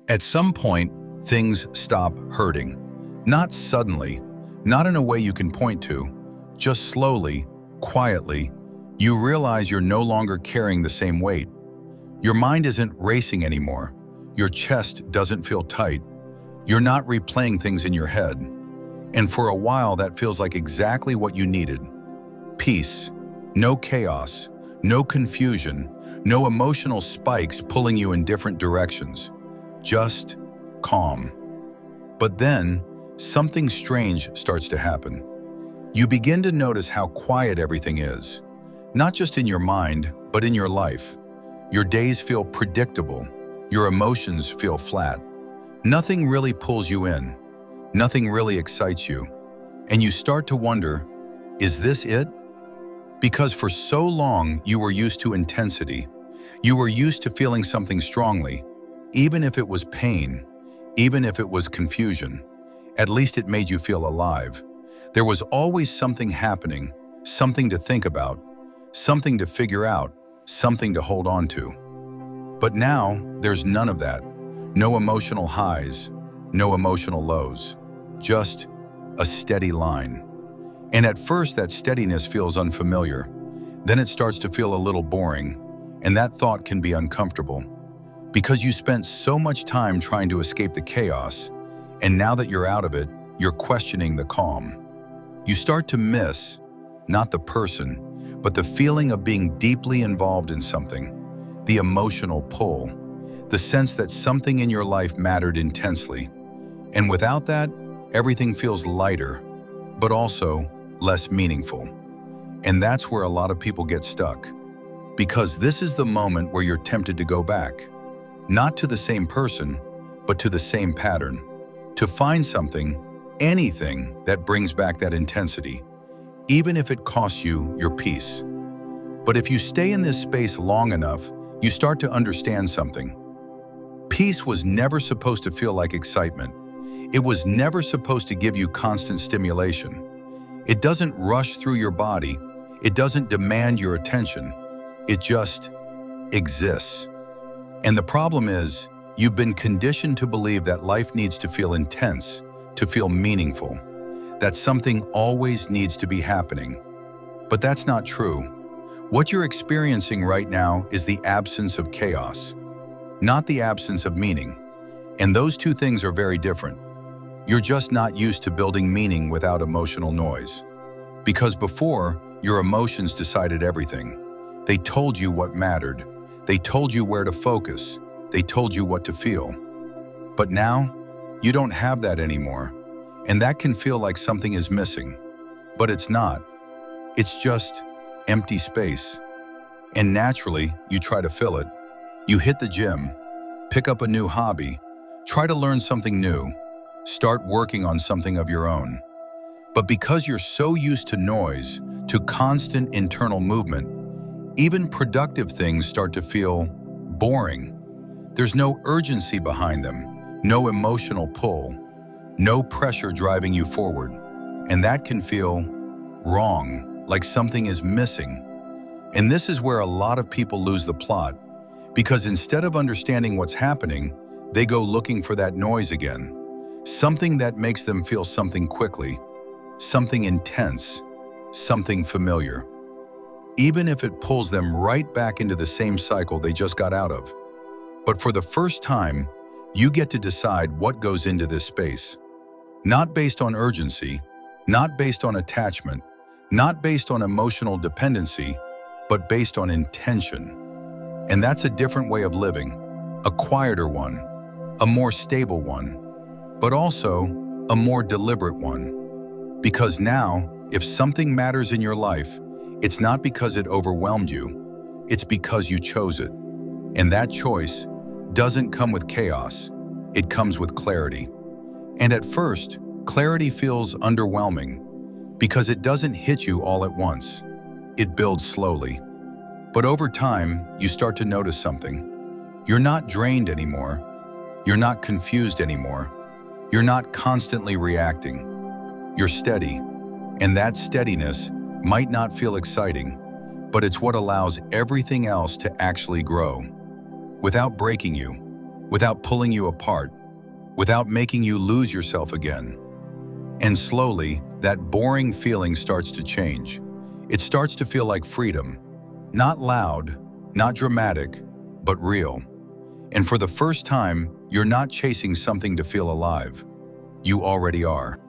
At some point, things stop hurting. Not suddenly, not in a way you can point to, just slowly, quietly, you realize you're no longer carrying the same weight. Your mind isn't racing anymore. Your chest doesn't feel tight. You're not replaying things in your head. And for a while, that feels like exactly what you needed. Peace. No chaos. No confusion. No emotional spikes pulling you in different directions. Just calm. But then, something strange starts to happen. You begin to notice how quiet everything is. Not just in your mind, but in your life. Your days feel predictable. Your emotions feel flat. Nothing really pulls you in. Nothing really excites you. And you start to wonder, is this it? Because for so long you were used to intensity. You were used to feeling something strongly, even if it was pain, even if it was confusion. At least it made you feel alive. There was always something happening, something to think about, something to figure out, something to hold on to. But now, there's none of that. No emotional highs, no emotional lows. Just a steady line. And at first, that steadiness feels unfamiliar. Then it starts to feel a little boring, and that thought can be uncomfortable. Because you spent so much time trying to escape the chaos, and now that you're out of it, you're questioning the calm. You start to miss, not the person, but the feeling of being deeply involved in something, the emotional pull, the sense that something in your life mattered intensely. And without that, everything feels lighter, but also less meaningful. And that's where a lot of people get stuck. Because this is the moment where you're tempted to go back. Not to the same person, but to the same pattern. To find something, anything that brings back that intensity, even if it costs you your peace. But if you stay in this space long enough, you start to understand something. Peace was never supposed to feel like excitement. It was never supposed to give you constant stimulation. It doesn't rush through your body. It doesn't demand your attention. It just exists. And the problem is, you've been conditioned to believe that life needs to feel intense, to feel meaningful, that something always needs to be happening. But that's not true. What you're experiencing right now is the absence of chaos, not the absence of meaning. And those two things are very different. You're just not used to building meaning without emotional noise. Because before, your emotions decided everything. They told you what mattered. They told you where to focus. They told you what to feel. But now, you don't have that anymore. And that can feel like something is missing. But it's not. It's just empty space. And naturally, you try to fill it. You hit the gym, pick up a new hobby, try to learn something new, start working on something of your own. But because you're so used to noise, to constant internal movement, even productive things start to feel boring. There's no urgency behind them, no emotional pull, no pressure driving you forward. And that can feel wrong, like something is missing. And this is where a lot of people lose the plot, because instead of understanding what's happening, they go looking for that noise again. Something that makes them feel something quickly, something intense, something familiar. Even if it pulls them right back into the same cycle they just got out of. But for the first time, you get to decide what goes into this space. Not based on urgency, not based on attachment, not based on emotional dependency, but based on intention. And that's a different way of living, a quieter one, a more stable one, but also a more deliberate one. Because now, if something matters in your life, it's not because it overwhelmed you, it's because you chose it. And that choice doesn't come with chaos, it comes with clarity. And at first, clarity feels underwhelming because it doesn't hit you all at once. It builds slowly. But over time, you start to notice something. You're not drained anymore. You're not confused anymore. You're not constantly reacting. You're steady. And that steadiness might not feel exciting, but it's what allows everything else to actually grow. Without breaking you, without pulling you apart, without making you lose yourself again. And slowly, that boring feeling starts to change. It starts to feel like freedom. Not loud, not dramatic, but real. And for the first time, you're not chasing something to feel alive. You already are.